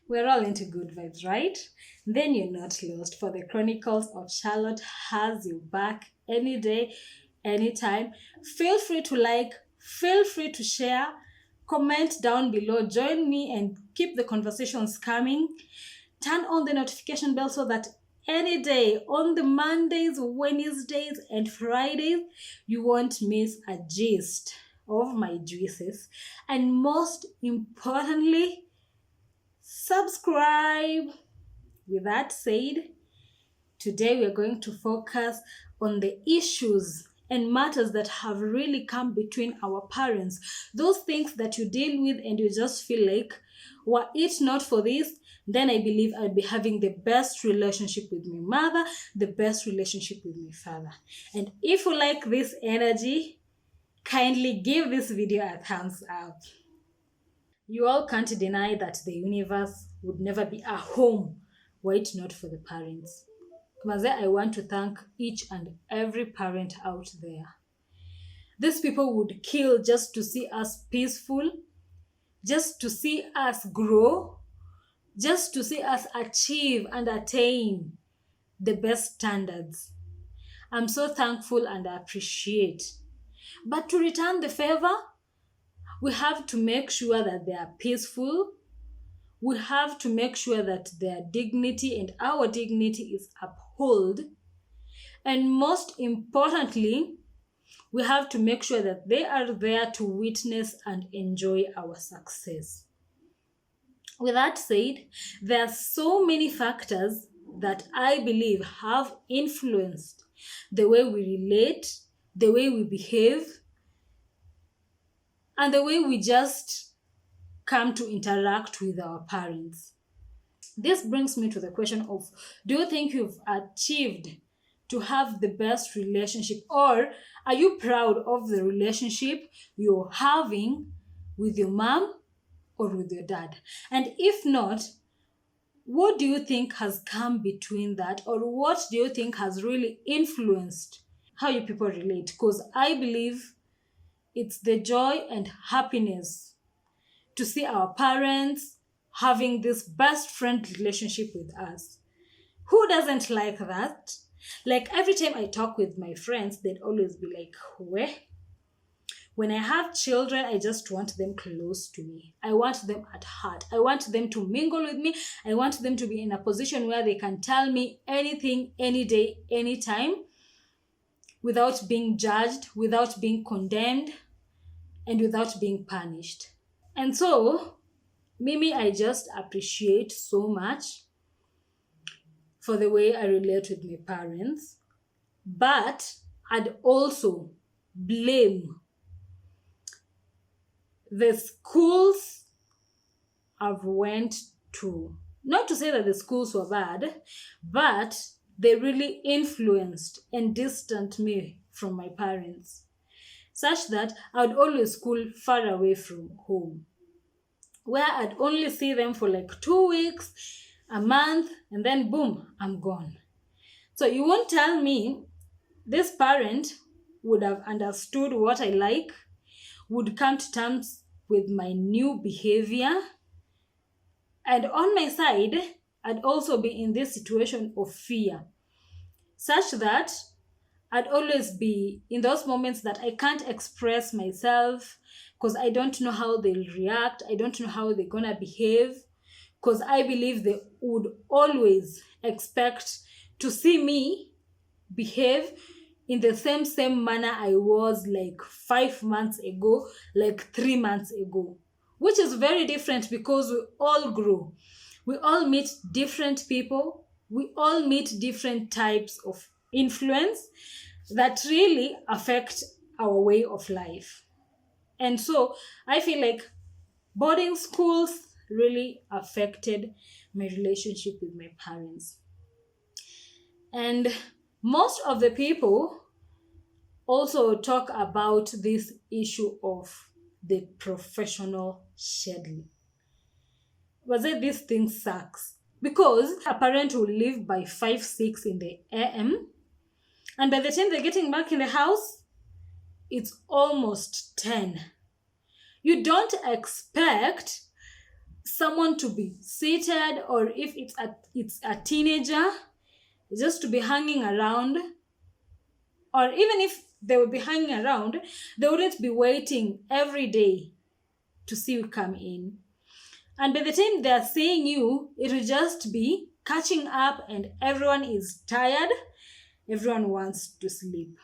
We're all into good vibes, right? Then you're not lost, for the Chronicles of Charlotte has you back any day, anytime. Feel free to like, feel free to share, comment down below, join me and keep the conversations coming. Turn on the notification bell so that any day on the Mondays, Wednesdays, and Fridays, you won't miss a gist of my juices. And most importantly, subscribe. With that said, today we're going to focus on the issues and matters that have really come between our parents. Those things that you deal with and you just feel like, were it not for this, then I believe I'd be having the best relationship with my mother, the best relationship with my father. And if you like this energy, kindly give this video a thumbs up. You all can't deny that the universe would never be a home were it not for the parents. Maze, I want to thank each and every parent out there. These people would kill just to see us peaceful, just to see us grow, just to see us achieve and attain the best standards. I'm so thankful and I appreciate. But to return the favor, we have to make sure that they are peaceful. We have to make sure that their dignity and our dignity is upheld. And most importantly, we have to make sure that they are there to witness and enjoy our success. With that said, there are so many factors that I believe have influenced the way we relate, the way we behave, and the way we just come to interact with our parents. This brings me to the question of, do you think you've achieved to have the best relationship, or are you proud of the relationship you're having with your mom or with your dad? And if not, what do you think has come between that, or what do you think has really influenced how you people relate? Because I believe it's the joy and happiness to see our parents having this best friend relationship with us. Who doesn't like that? Like every time I talk with my friends, they'd always be like, where? When I have children, I just want them close to me. I want them at heart. I want them to mingle with me. I want them to be in a position where they can tell me anything, any day, anytime, without being judged, without being condemned, and without being punished. And so, Mimi, I just appreciate so much for the way I relate with my parents, but I'd also blame the schools I've went to. Not to say that the schools were bad, but they really influenced and distanced me from my parents, such that I would always school far away from home, where I'd only see them for like 2 weeks, a month, and then boom, I'm gone. So you won't tell me this parent would have understood what I like, would come to terms with my new behavior. And on my side, I'd also be in this situation of fear, such that I'd always be in those moments that I can't express myself because I don't know how they'll react. I don't know how they're gonna behave, because I believe they would always expect to see me behave in the same manner I was like 5 months ago, like 3 months ago, which is very different because we all grow. We all meet different people. We all meet different types of influence that really affect our way of life. And so I feel like boarding schools really affected my relationship with my parents. And most of the people also talk about this issue of the professional schedule. Was it this thing sucks? Because a parent will leave by 5, 6 in the AM, and by the time they're getting back in the house, it's almost 10. You don't expect someone to be seated, or if it's a teenager, just to be hanging around, or even if they would be hanging around, they wouldn't be waiting every day to see you come in. And by the time they're seeing you, it will just be catching up, and everyone is tired. Everyone wants to sleep.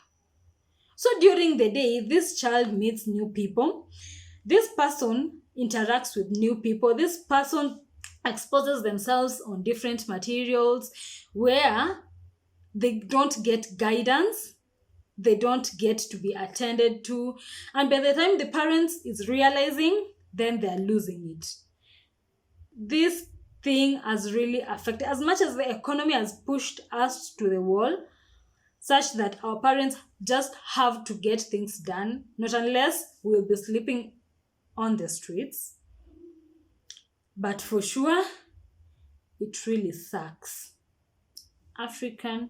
So during the day, this child meets new people. This person interacts with new people. This person exposes themselves on different materials where they don't get guidance, they don't get to be attended to. And by the time the parents is realizing, then they're losing it. This thing has really affected, as much as the economy has pushed us to the wall, such that our parents just have to get things done, not unless we'll be sleeping on the streets. But for sure, it really sucks. African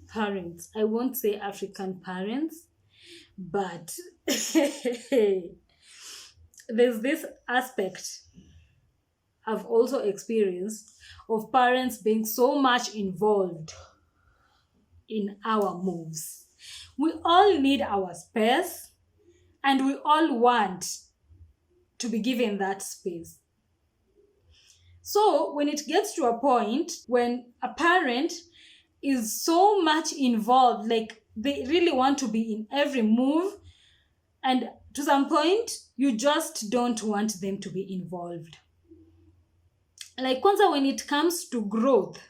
parents, I won't say African parents, but there's this aspect I've also experienced of parents being so much involved in our moves. We all need our space, and we all want to be given that space. So when it gets to a point when a parent is so much involved, like they really want to be in every move, and to some point you just don't want them to be involved. Like kwanza, when it comes to growth,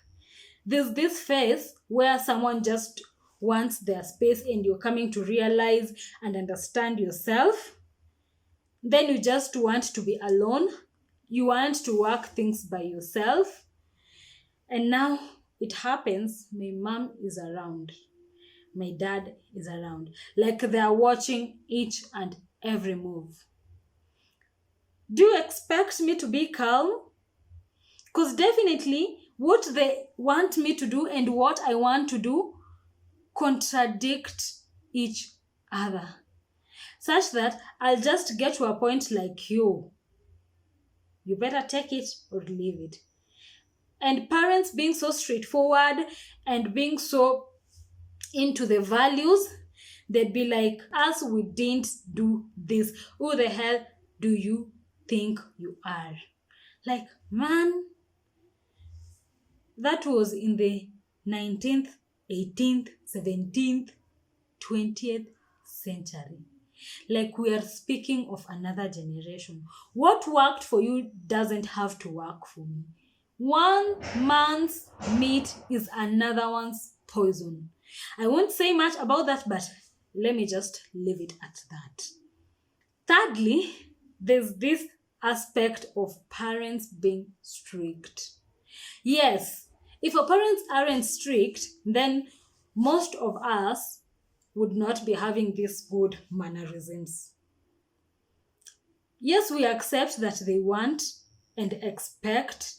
there's this phase where someone just wants their space, and you're coming to realize and understand yourself. Then you just want to be alone. You want to work things by yourself. And now it happens, my mom is around, my dad is around, like they're watching each and every move. Do you expect me to be calm? Because definitely what they want me to do and what I want to do contradict each other, such that I'll just get to a point like, you better take it or leave it. And parents being so straightforward and being so into the values, they'd be like, us, we didn't do this. Who the hell do you think you are? Like, man, that was in the 19th, 18th, 17th, 20th century. Like, we are speaking of another generation. What worked for you doesn't have to work for me. One man's meat is another one's poison. I won't say much about that, but let me just leave it at that. Thirdly, there's this aspect of parents being strict. Yes, if our parents aren't strict, then most of us would not be having these good mannerisms. Yes, we accept that they want and expect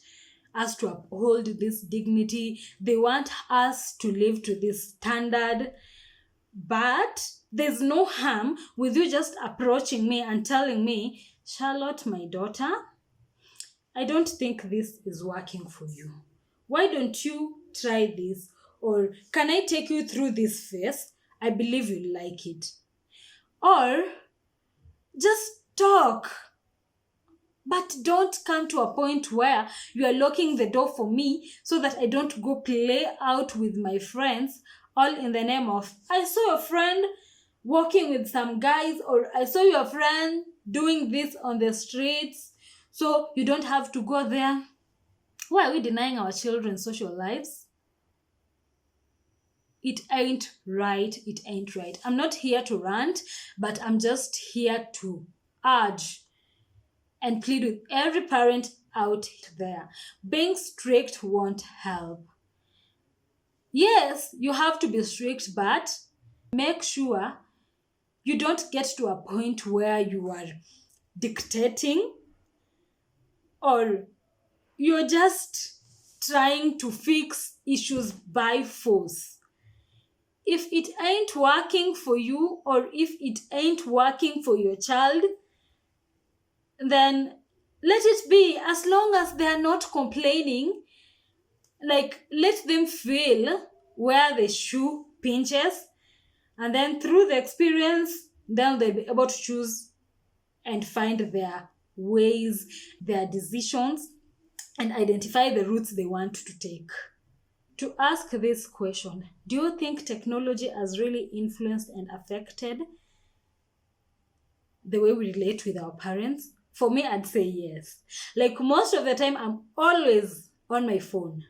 us to uphold this dignity. They want us to live to this standard. But there's no harm with you just approaching me and telling me, Charlotte, my daughter, I don't think this is working for you. Why don't you try this? Or can I take you through this phase? I believe you'll like it. Or just talk. But don't come to a point where you are locking the door for me so that I don't go play out with my friends, all in the name of, I saw your friend walking with some guys, or I saw your friend doing this on the streets, so you don't have to go there. Why are we denying our children social lives? It ain't right. It ain't right. I'm not here to rant, but I'm just here to urge and plead with every parent out there. Being strict won't help. Yes, you have to be strict, but make sure you don't get to a point where you are dictating, or you're just trying to fix issues by force. If it ain't working for you, or if it ain't working for your child, then let it be. As long as they are not complaining, like, let them feel where the shoe pinches, and then through the experience, then they'll be able to choose and find their ways, their decisions, and identify the routes they want to take. To ask this question, do you think technology has really influenced and affected the way we relate with our parents? For me, I'd say yes. Like, most of the time, I'm always on my phone.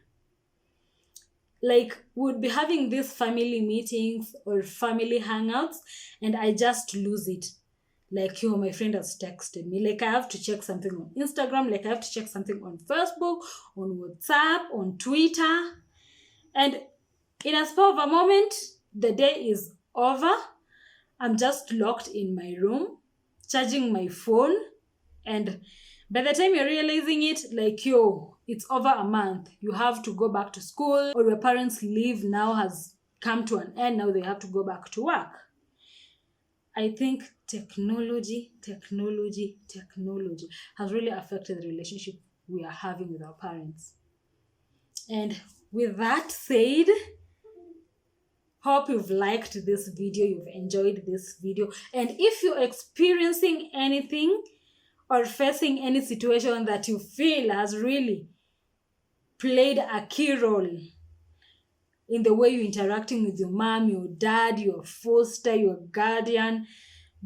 Like, we'd be having these family meetings or family hangouts, and I just lose it. Like, yo, my friend has texted me. Like, I have to check something on Instagram. Like, I have to check something on Facebook, on WhatsApp, on Twitter. And in a spur of a moment, the day is over. I'm just locked in my room, charging my phone. And by the time you're realizing it, like, yo, it's over a month. You have to go back to school, or your parents' leave now has come to an end. Now they have to go back to work. I think technology has really affected the relationship we are having with our parents. And with that said, hope you've liked this video, you've enjoyed this video. And if you're experiencing anything or facing any situation that you feel has really played a key role in the way you're interacting with your mom, your dad, your foster, your guardian,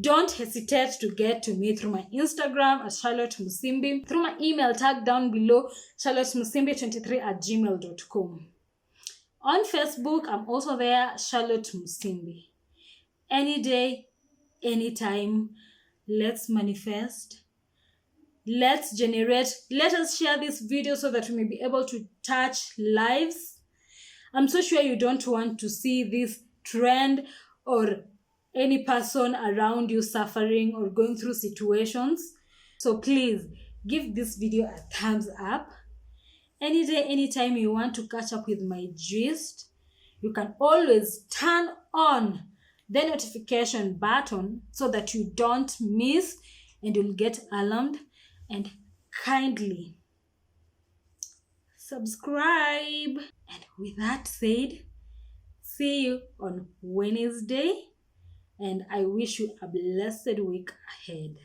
don't hesitate to get to me through my Instagram at Charlotte Musimbi, through my email tag down below, charlottemusimbi23@gmail.com. On Facebook, I'm also there, Charlotte Musimbi. Any day, anytime, let's manifest. Let's generate. Let us share this video so that we may be able to touch lives. I'm so sure you don't want to see this trend or any person around you suffering or going through situations. So please give this video a thumbs up. Any day, anytime you want to catch up with my gist, you can always turn on the notification button so that you don't miss and you'll get alarmed. And kindly subscribe. And with that said, see you on Wednesday, and I wish you a blessed week ahead.